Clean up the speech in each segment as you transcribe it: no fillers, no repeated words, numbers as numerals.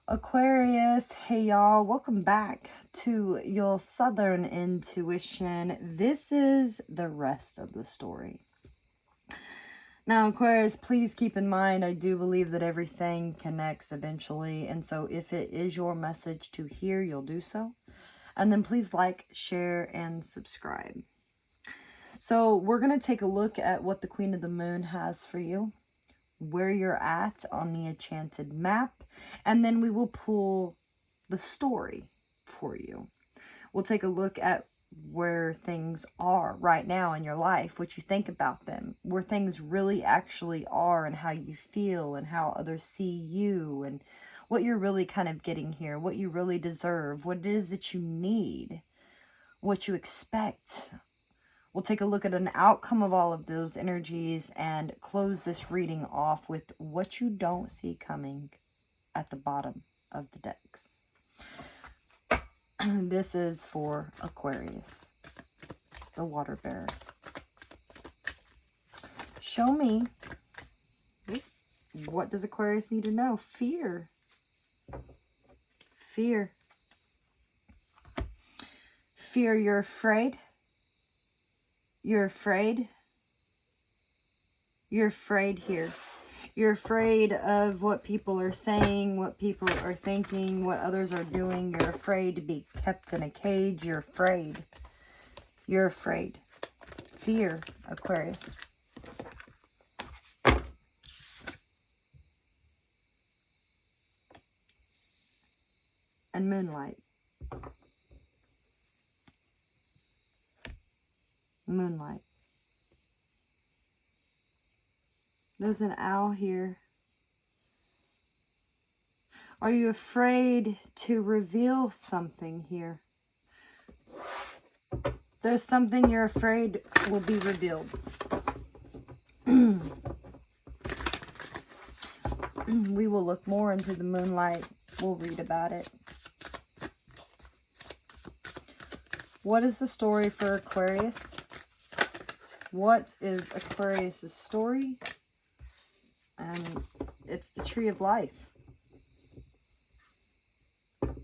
Aquarius, hey y'all, welcome back to your Southern Intuition. This is the rest of the story. Now, Aquarius, please keep in mind, I do believe that everything connects eventually. And so if it is your message to hear, you'll do so. And then please like, share, and subscribe. So we're going to take a look at what the Queen of the Moon has for you, where you're at on the enchanted map, and then we will pull the story for you. We'll take a look at where things are right now in your life, what you think about them, where things really actually are, and how you feel and how others see you, and what you're really kind of getting here, what you really deserve, what it is that you need, what you expect. We'll take a look at an outcome of all of those energies and close this reading off with what you don't see coming at the bottom of the decks. This is for Aquarius, the water bearer. Show me, what does Aquarius need to know? Fear. Fear. Fear, you're afraid. You're afraid. You're afraid here. You're afraid of what people are saying, what people are thinking, what others are doing. You're afraid to be kept in a cage. You're afraid. You're afraid. Fear, Aquarius. And moonlight. Moonlight. There's an owl here. Are you afraid to reveal something here? There's something you're afraid will be revealed. We will look more into the moonlight. We'll read about it. What is the story for Aquarius? What is Aquarius's story? And it's the tree of life.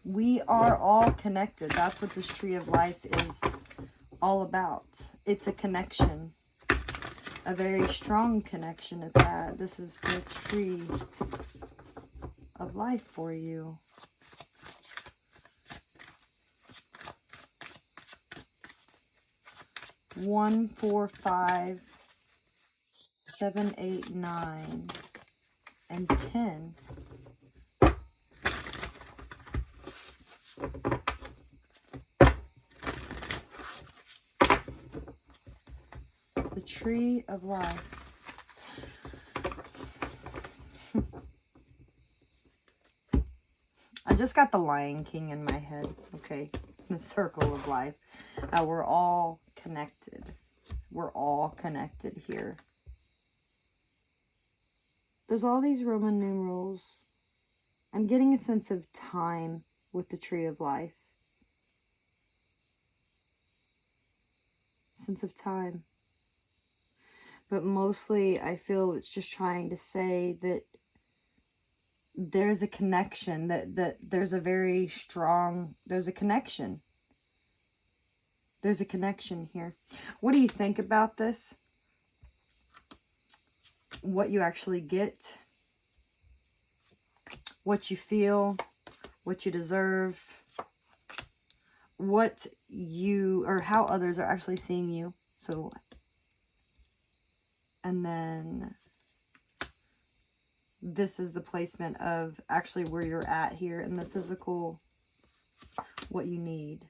We are all connected. That's what this tree of life is all about. It's a connection. A very strong connection at that. This is the tree of life for you. One, 4, 5, 7, 8, 9, and 10. The tree of life. I just got the Lion King in my head. Okay, the circle of life. We're all connected. We're all connected here. There's all these Roman numerals. I'm getting a sense of time with the tree of life. Sense of time. But mostly I feel it's just trying to say that there's a connection, that there's a very strong, there's a connection. There's a connection here. What do you think about this? What you actually get, what you feel, what you deserve, what you, or how others are actually seeing you. So, and then this is the placement of actually where you're at here in the physical, what you need,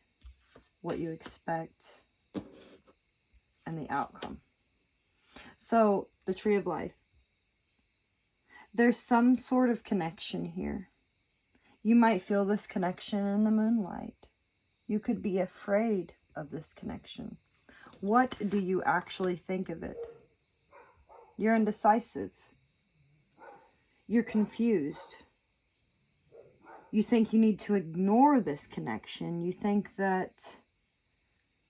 what you expect, and the outcome. So, the tree of life. There's some sort of connection here. You might feel this connection in the moonlight. You could be afraid of this connection. What do you actually think of it? You're indecisive. You're confused. You think you need to ignore this connection. You think that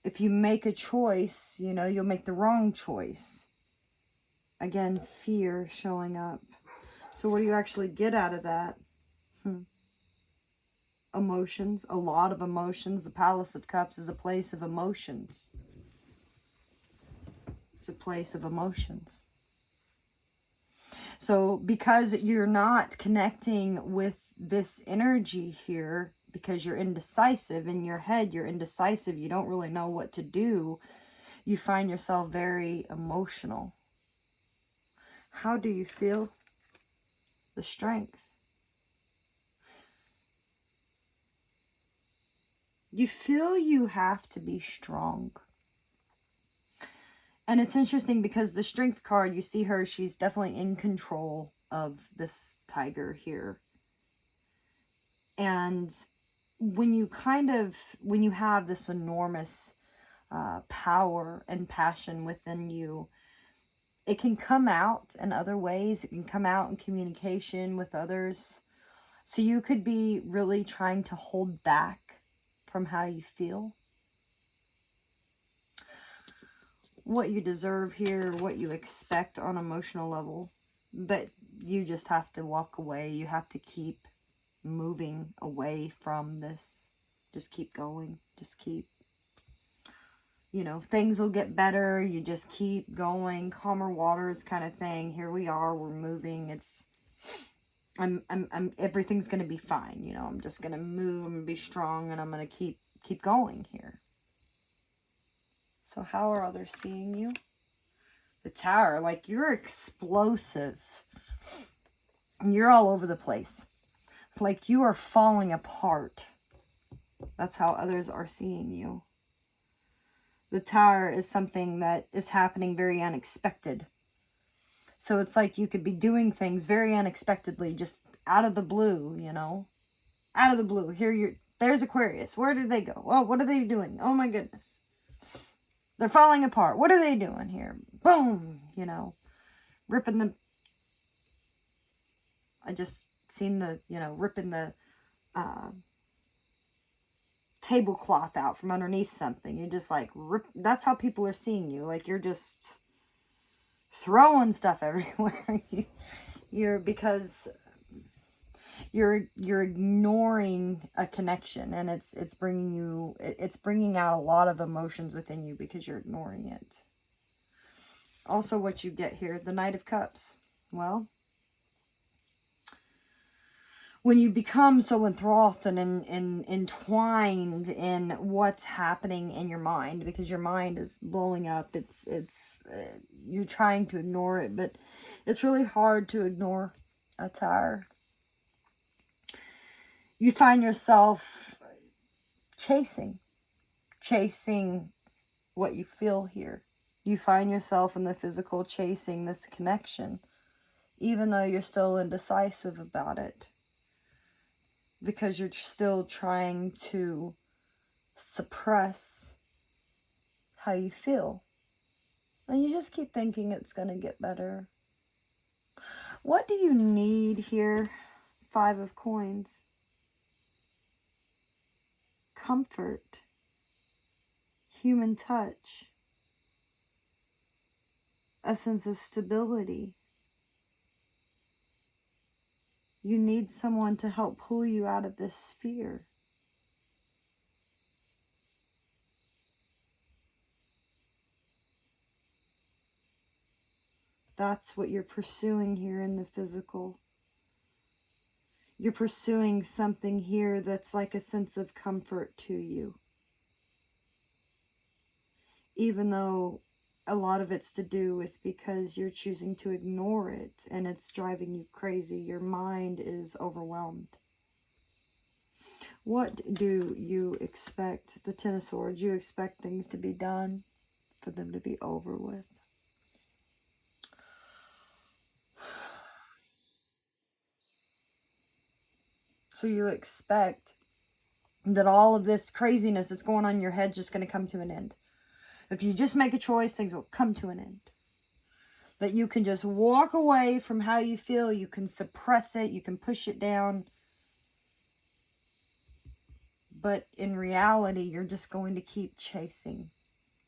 if you make a choice, you know, you'll make the wrong choice. Again, fear showing up. So what do you actually get out of that? emotions, a lot of emotions. The Palace of Cups is a place of emotions. It's a place of emotions. So because you're not connecting with this energy here, because you're indecisive in your head, you're indecisive, you don't really know what to do, you find yourself very emotional. How do you feel? The Strength. You feel you have to be strong. And it's interesting because the Strength card, you see her, she's definitely in control of this tiger here. And when you have this enormous power and passion within you, it can come out in other ways. It can come out in communication with others. So you could be really trying to hold back from how you feel. What you deserve here, what you expect on an emotional level. But you just have to walk away. You have to keep moving away from this. Just keep going. Just keep, things will get better. You just keep going. Calmer waters kind of thing. Here we are. We're moving. Everything's going to be fine. I'm just going to move. I'm going to be strong, and I'm going to keep going here. So how are others seeing you? The Tower, like you're explosive. You're all over the place. Like you are falling apart. That's how others are seeing you. The Tower is something that is happening very unexpected. So it's like you could be doing things very unexpectedly, just out of the blue, Out of the blue. There's Aquarius. Where did they go? Oh, what are they doing? Oh my goodness. They're falling apart. What are they doing here? Boom, ripping the... I just seen the, ripping the tablecloth out from underneath something. You're just like, that's how people are seeing you. Like you're just throwing stuff everywhere. Because you're ignoring a connection, and it's bringing out a lot of emotions within you because you're ignoring it. Also, what you get here, the Knight of Cups. Well, when you become so enthralled and entwined in what's happening in your mind, because your mind is blowing up, you're trying to ignore it, but it's really hard to ignore a Tower. You find yourself chasing what you feel here. You find yourself in the physical chasing this connection, even though you're still indecisive about it. Because you're still trying to suppress how you feel. And you just keep thinking it's going to get better. What do you need here? 5 of Coins. Comfort. Human touch. A sense of stability. You need someone to help pull you out of this fear. That's what you're pursuing here in the physical. You're pursuing something here that's like a sense of comfort to you. Even though a lot of it's to do with because you're choosing to ignore it and it's driving you crazy. Your mind is overwhelmed. What do you expect? The Ten of Swords. You expect things to be done, for them to be over with. So you expect that all of this craziness that's going on in your head is just going to come to an end. If you just make a choice, things will come to an end. That you can just walk away from how you feel. You can suppress it. You can push it down. But in reality, you're just going to keep chasing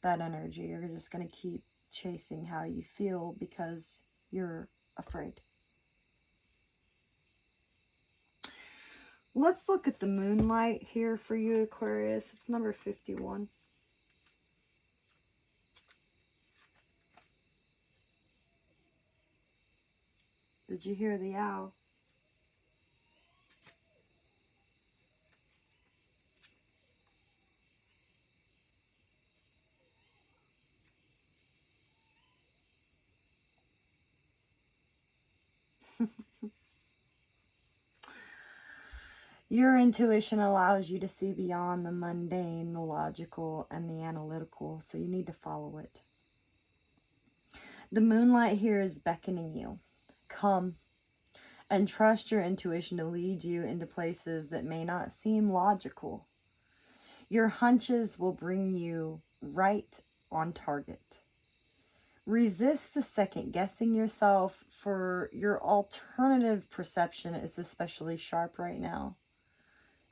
that energy. You're just going to keep chasing how you feel because you're afraid. Let's look at the moonlight here for you, Aquarius. It's number 51. Did you hear the owl? Your intuition allows you to see beyond the mundane, the logical, and the analytical, so you need to follow it. The moonlight here is beckoning you. Come and trust your intuition to lead you into places that may not seem logical. Your hunches will bring you right on target. Resist the second guessing yourself, for your alternative perception is especially sharp right now.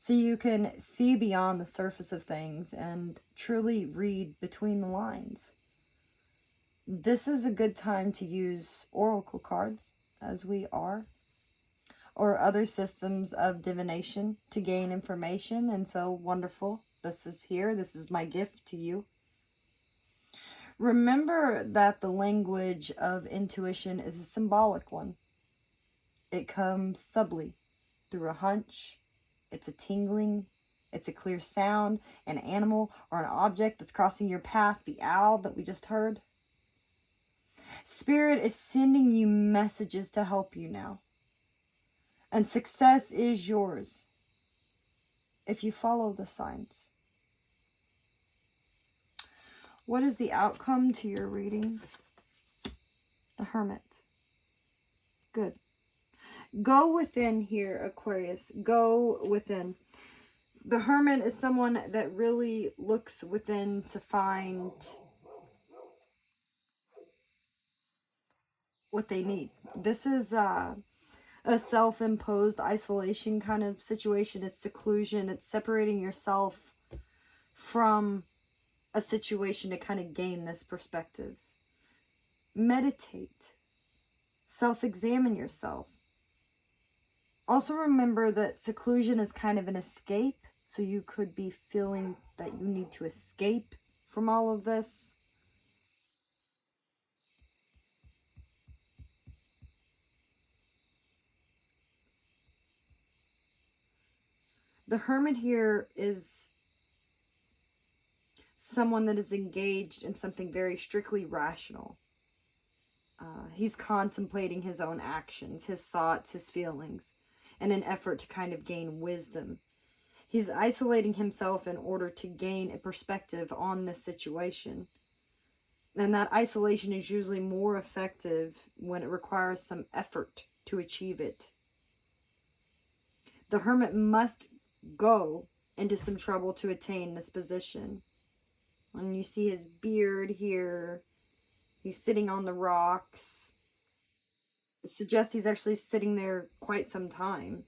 So you can see beyond the surface of things and truly read between the lines. This is a good time to use oracle cards, as we are, or other systems of divination to gain information. And so wonderful. This is here. This is my gift to you. Remember that the language of intuition is a symbolic one. It comes subtly through a hunch. It's a tingling. It's a clear sound, an animal or an object that's crossing your path, the owl that we just heard. Spirit is sending you messages to help you now. And success is yours if you follow the signs. What is the outcome to your reading? The Hermit. Good. Go within here, Aquarius. Go within. The Hermit is someone that really looks within to find what they need. This is a self-imposed isolation kind of situation. It's seclusion. It's separating yourself from a situation to kind of gain this perspective. Meditate. Self-examine yourself. Also remember that seclusion is kind of an escape. So you could be feeling that you need to escape from all of this. The Hermit here is someone that is engaged in something very strictly rational. He's contemplating his own actions, his thoughts, his feelings, in an effort to kind of gain wisdom. He's isolating himself in order to gain a perspective on this situation. And that isolation is usually more effective when it requires some effort to achieve it. The Hermit must go into some trouble to attain this position. And you see his beard here. He's sitting on the rocks. It suggests he's actually sitting there quite some time.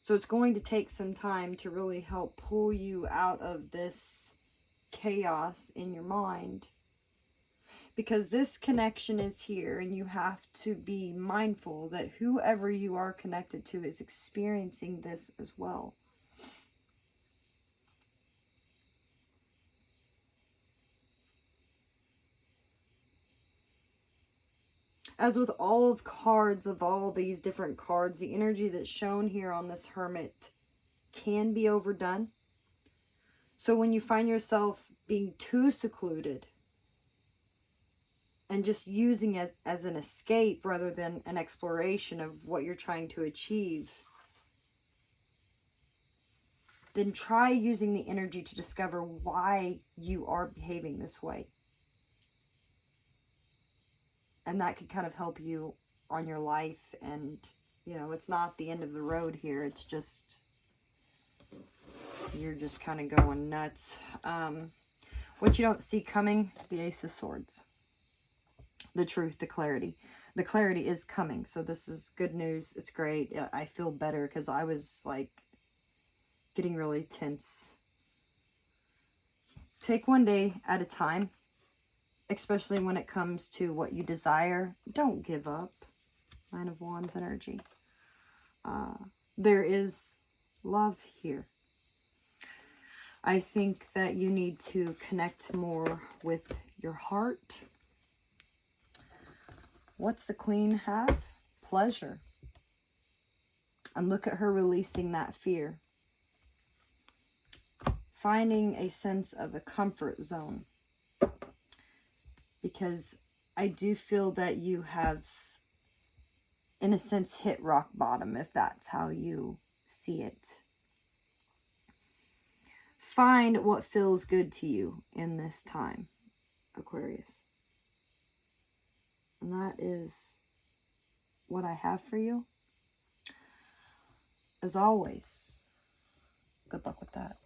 So it's going to take some time to really help pull you out of this chaos in your mind. Because this connection is here, and you have to be mindful that whoever you are connected to is experiencing this as well. As with all of cards, of all these different cards, the energy that's shown here on this Hermit can be overdone. So when you find yourself being too secluded and just using it as an escape rather than an exploration of what you're trying to achieve, then try using the energy to discover why you are behaving this way. And that could kind of help you on your life. And, you know, it's not the end of the road here. It's just, you're just kind of going nuts. What you don't see coming, the Ace of Swords. The truth, the clarity. The clarity is coming. So this is good news. It's great. I feel better because I was like getting really tense. Take one day at a time. Especially when it comes to what you desire. Don't give up. Nine of Wands energy. There is love here. I think that you need to connect more with your heart. What's the Queen have? Pleasure. And look at her releasing that fear. Finding a sense of a comfort zone. Because I do feel that you have, in a sense, hit rock bottom, if that's how you see it. Find what feels good to you in this time, Aquarius. And that is what I have for you. As always, good luck with that.